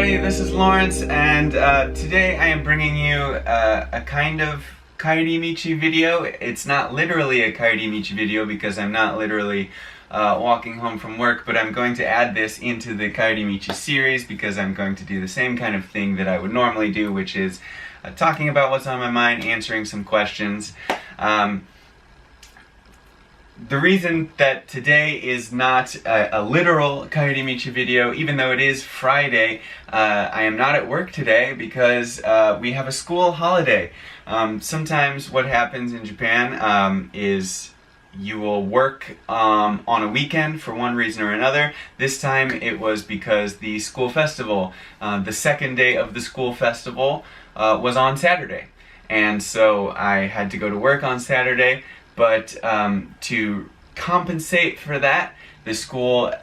everybody, this is Lawrence, and today I am bringing you a kind of Kaerimichi video. It's not literally a Kaerimichi video because I'm not literally walking home from work, but I'm going to add this into the Kaerimichi series because I'm going to do the same kind of thing that I would normally do, which is talking about what's on my mind, answering some questions. The reason that today is not a literal Kaerimichi video, even though it is Friday, I am not at work today because we have a school holiday. Sometimes what happens in Japan is you will work on a weekend for one reason or another. This time it was because the school festival, the second day of the school festival, was on Saturday. And so I had to go to work on Saturday. But to compensate for that, the school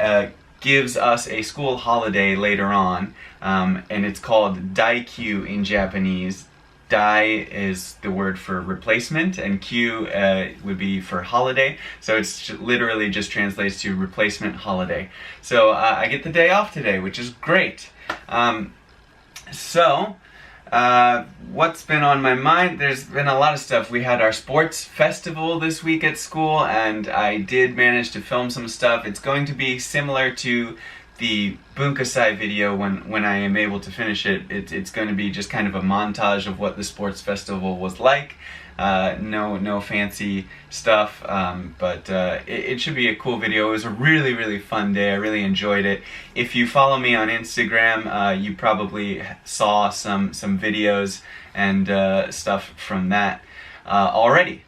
gives us a school holiday later on, and it's called Daikyu in Japanese. Dai is the word for replacement, and Kyu would be for holiday, so it's literally just translates to replacement holiday. So I get the day off today, which is great. What's been on my mind? There's been a lot of stuff. We had our sports festival this week at school, and I did manage to film some stuff. It's going to be similar to the Bunkasai video when I am able to finish it. It's going to be just kind of a montage of what the sports festival was like. No fancy stuff, but it should be a cool video. It was a really fun day. I really enjoyed it. If you follow me on Instagram, you probably saw some videos and stuff from that already.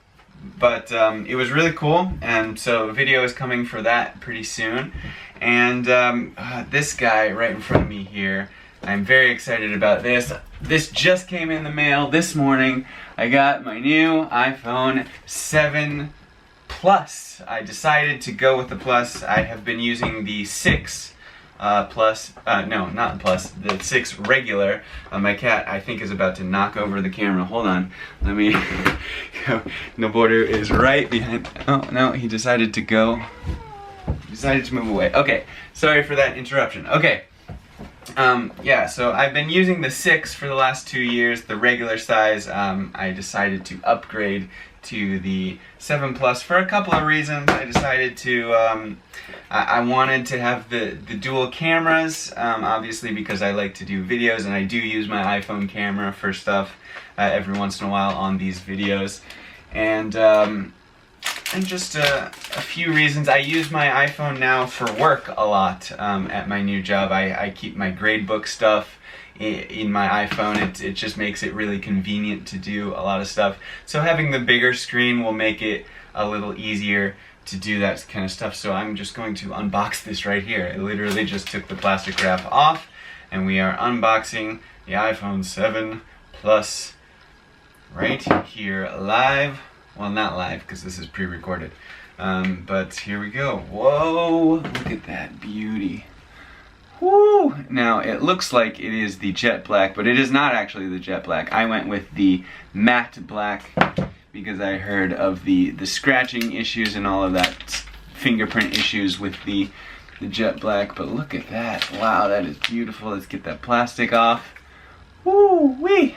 But it was really cool, and so a video is coming for that pretty soon. And this guy right in front of me here, I'm very excited about this. This just came in the mail this morning. I got my new iPhone 7 Plus. I decided to go with the Plus. I have been using the 6 Plus, no, not Plus, the 6 regular. My cat, I think, is about to knock over the camera. Hold on, let me go. Noboru is right behind. Oh, no, he decided to go. He decided to move away. Okay, sorry for that interruption. Okay. Yeah, so I've been using the 6 for the last 2 years, the regular size. I decided to upgrade to the 7 Plus for a couple of reasons. I decided to, I wanted to have the dual cameras, obviously because I like to do videos, and I do use my iPhone camera for stuff every once in a while on these videos. And just a few reasons. I use my iPhone now for work a lot at my new job. I keep my gradebook stuff in my iPhone. It just makes it really convenient to do a lot of stuff. So having the bigger screen will make it a little easier to do that kind of stuff. So I'm just going to unbox this right here. I literally just took the plastic wrap off, and we are unboxing the iPhone 7 Plus right here live. Well, not live, because this is pre-recorded. But here we go. Whoa, look at that beauty. Woo! Now, it looks like it is the jet black, but it is not actually the jet black. I went with the matte black because I heard of the scratching issues and all of that fingerprint issues with the jet black. But look at that. Wow, that is beautiful. Let's get that plastic off. Woo-wee!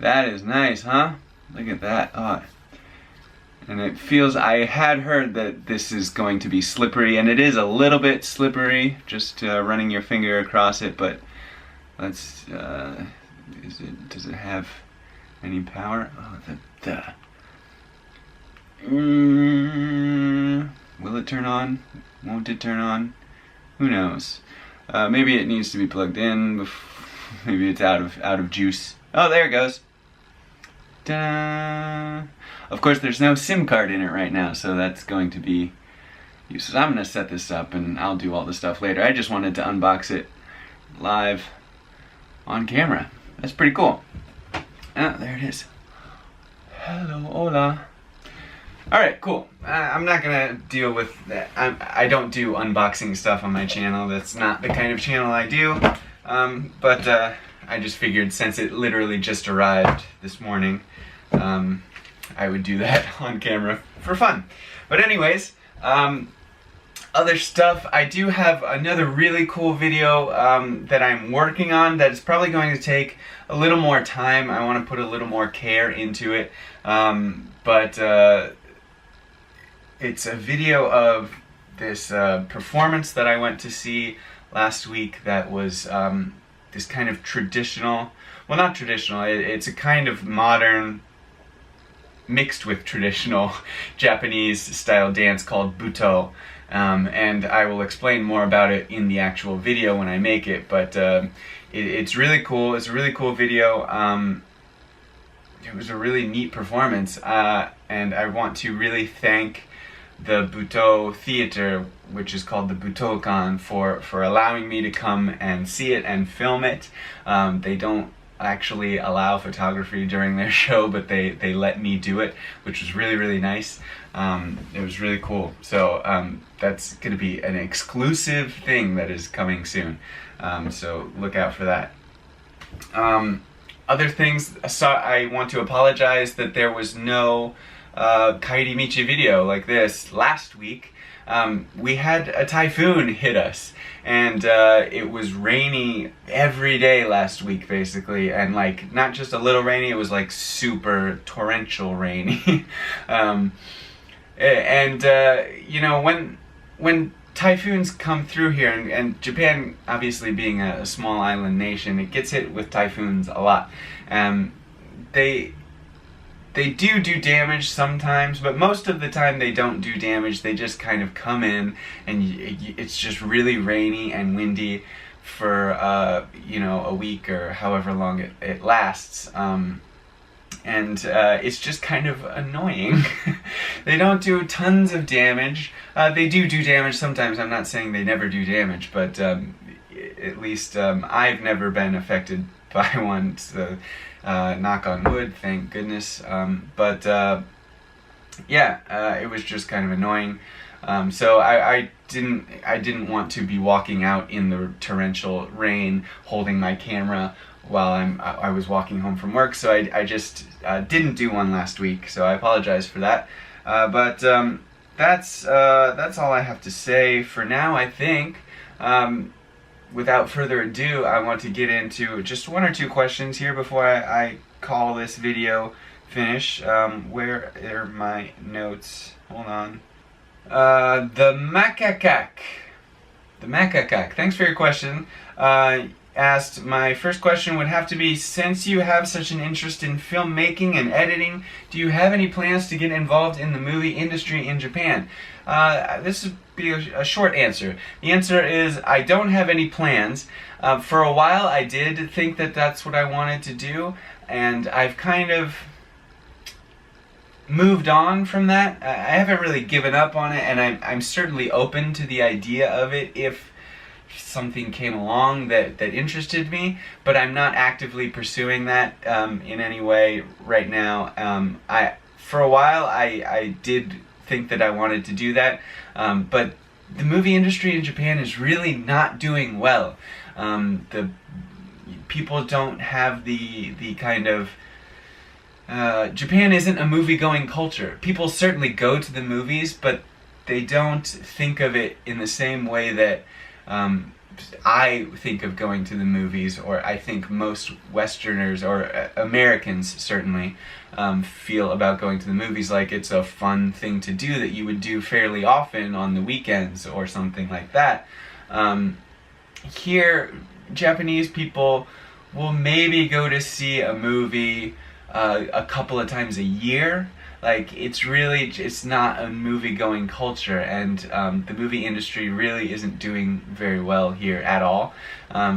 That is nice, huh? Look at that. Oh. And it feels, I had heard that this is going to be slippery, and it is a little bit slippery, just running your finger across it, but let's, does it have any power? Oh, will it turn on? Won't it turn on? Who knows? Maybe it needs to be plugged in, maybe it's out of juice. Oh, there it goes. Ta-da! Of course, there's no SIM card in it right now, so that's going to be useless. I'm going to set this up, and I'll do all the stuff later. I just wanted to unbox it live on camera. That's pretty cool. Ah, there it is. Hello, hola. Alright, cool. I'm not going to deal with that. I don't do unboxing stuff on my channel. That's not the kind of channel I do. But I just figured since it literally just arrived this morning, I would do that on camera for fun. But anyways, other stuff, I do have another really cool video that I'm working on that is probably going to take a little more time. I want to put a little more care into it, but it's a video of this performance that I went to see last week that was this kind of traditional, well, not traditional, it's a kind of modern mixed with traditional Japanese style dance called Buto. And I will explain more about it in the actual video when I make it, but it's really cool. It's a really cool video. It was a really neat performance, and I want to really thank the Buto Theater, which is called the Butokan, for allowing me to come and see it and film it. They don't actually allow photography during their show, but they let me do it, which was really, really nice. It was really cool. So that's going to be an exclusive thing that is coming soon. So look out for that. Other things, I want to apologize that there was no Kaerimichi video like this last week. We had a typhoon hit us, and it was rainy every day last week, basically, and like not just a little rainy, it was like super torrential rainy. You know, when typhoons come through here, and Japan obviously being a small island nation, it gets hit with typhoons a lot. They do damage sometimes, but most of the time they don't do damage. They just kind of come in, and it's just really rainy and windy for you know, a week or however long it lasts. It's just kind of annoying. They don't do tons of damage. They do damage sometimes. I'm not saying they never do damage, but at least I've never been affected by one, so knock on wood, thank goodness. Yeah, it was just kind of annoying. So I didn't want to be walking out in the torrential rain holding my camera while I was walking home from work, so I just didn't do one last week, so I apologize for that. That's all I have to say for now, I think. Without further ado, I want to get into just one or two questions here before I call this video finish. Where are my notes? Hold on. The Macacac. Thanks for your question. Asked, my first question would have to be, since you have such an interest in filmmaking and editing, do you have any plans to get involved in the movie industry in Japan? This would be a short answer. The answer is I don't have any plans. For a while I did think that that's what I wanted to do, and I've kind of moved on from that. I haven't really given up on it, and I'm certainly open to the idea of it if something came along that interested me, but I'm not actively pursuing that in any way right now. For a while I did think that I wanted to do that, but the movie industry in Japan is really not doing well. The people don't have the kind of Japan isn't a movie-going culture. People certainly go to the movies, but they don't think of it in the same way that I think of going to the movies, or I think most Westerners, or Americans certainly, feel about going to the movies, like it's a fun thing to do that you would do fairly often on the weekends or something like that. Here, Japanese people will maybe go to see a movie a couple of times a year. Like, it's not a movie-going culture, and the movie industry really isn't doing very well here at all.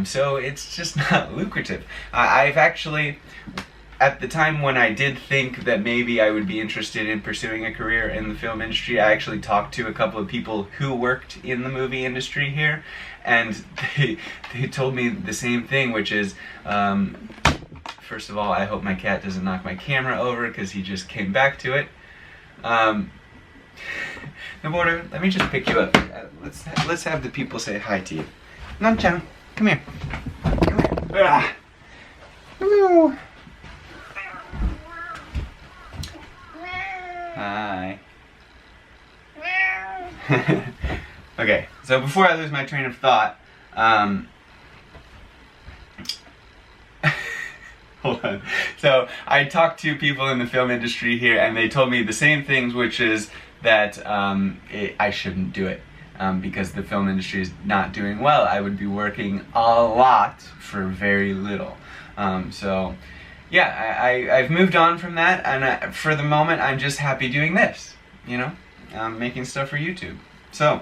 So it's just not lucrative. I've actually, at the time when I did think that maybe I would be interested in pursuing a career in the film industry, I actually talked to a couple of people who worked in the movie industry here, and they told me the same thing, which is, first of all, I hope my cat doesn't knock my camera over because he just came back to it. Noboru, let me just pick you up. Let's have the people say hi to you. Nan-chan, come here. Come here. Ah. Hello. Hi. Okay, so before I lose my train of thought, hold on. So I talked to people in the film industry here, and they told me the same things, which is that I shouldn't do it because the film industry is not doing well. I would be working a lot for very little. So yeah, I've moved on from that, and for the moment, I'm just happy doing this. You know, making stuff for YouTube. So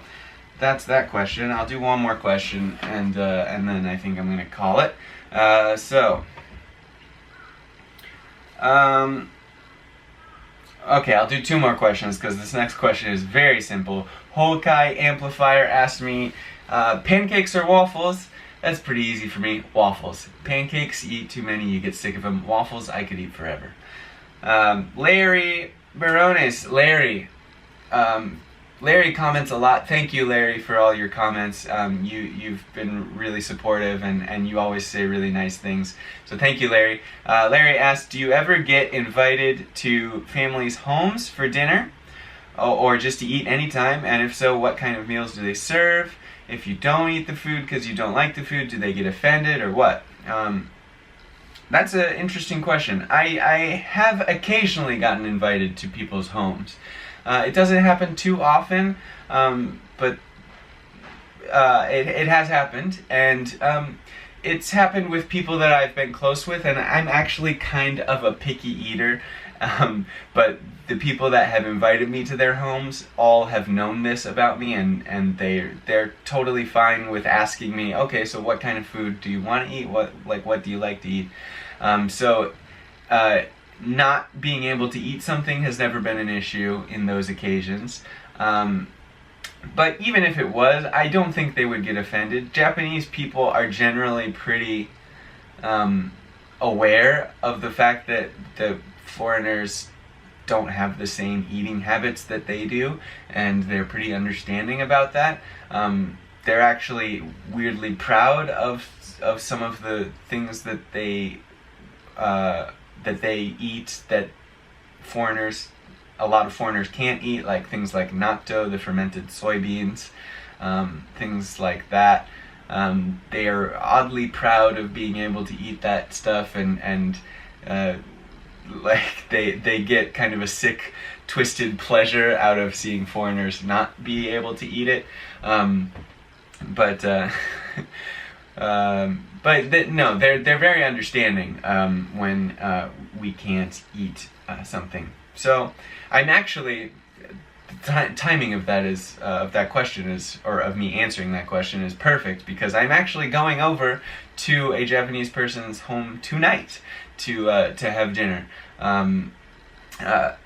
that's that question. I'll do one more question, and then I think I'm gonna call it. Okay, I'll do two more questions because this next question is very simple. Hokai Amplifier asked me, pancakes or waffles? That's pretty easy for me. Waffles. Pancakes, you eat too many, you get sick of them. Waffles, I could eat forever. Larry Barones, Larry comments a lot. Thank you, Larry, for all your comments. You've been really supportive, and you always say really nice things. So thank you, Larry. Larry asked, do you ever get invited to families' homes for dinner? Or just to eat anytime? And if so, what kind of meals do they serve? If you don't eat the food because you don't like the food, do they get offended or what? That's an interesting question. I have occasionally gotten invited to people's homes. It doesn't happen too often, but it has happened, and it's happened with people that I've been close with, and I'm actually kind of a picky eater, but the people that have invited me to their homes all have known this about me, and they're totally fine with asking me, okay, so what kind of food do you want to eat? What do you like to eat? Not being able to eat something has never been an issue in those occasions. But even if it was, I don't think they would get offended. Japanese people are generally pretty aware of the fact that the foreigners don't have the same eating habits that they do, and they're pretty understanding about that. They're actually weirdly proud of some of the things that they eat that a lot of foreigners can't eat, like things like natto, the fermented soybeans, things like that. They are oddly proud of being able to eat that stuff, and like they get kind of a sick, twisted pleasure out of seeing foreigners not be able to eat it. But no, they're very understanding when we can't eat something. So I'm actually, the timing of that is of that question is, or of me answering that question is perfect, because I'm actually going over to a Japanese person's home tonight to have dinner.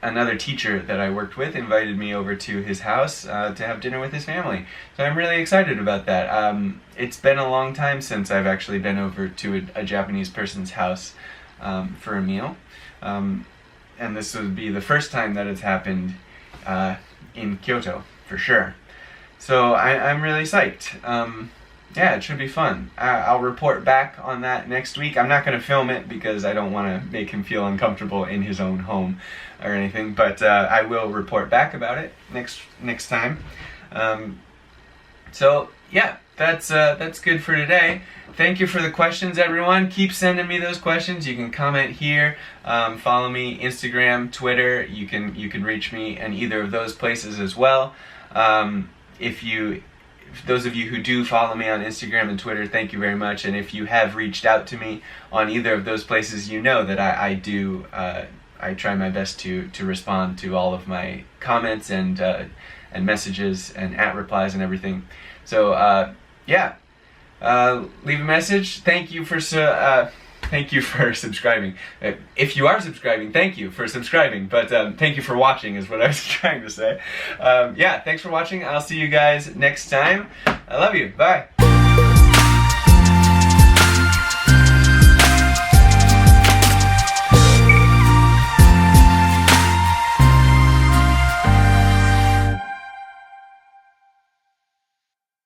Another teacher that I worked with invited me over to his house to have dinner with his family. So I'm really excited about that. It's been a long time since I've actually been over to a Japanese person's house for a meal. And this would be the first time that it's happened in Kyoto, for sure. So I'm really psyched. Yeah, it should be fun. I'll report back on that next week. I'm not going to film it because I don't want to make him feel uncomfortable in his own home or anything, but I will report back about it next time. So yeah, that's good for today. Thank you for the questions, everyone. Keep sending me those questions. You can comment here, follow me, Instagram, Twitter. You can reach me in either of those places as well. Those of you who do follow me on Instagram and Twitter, thank you very much. And if you have reached out to me on either of those places, you know that I try my best to respond to all of my comments and messages and @replies and everything. So yeah, leave a message. Thank you for subscribing. If you are subscribing, thank you for subscribing. But thank you for watching is what I was trying to say. Yeah, thanks for watching. I'll see you guys next time. I love you. Bye.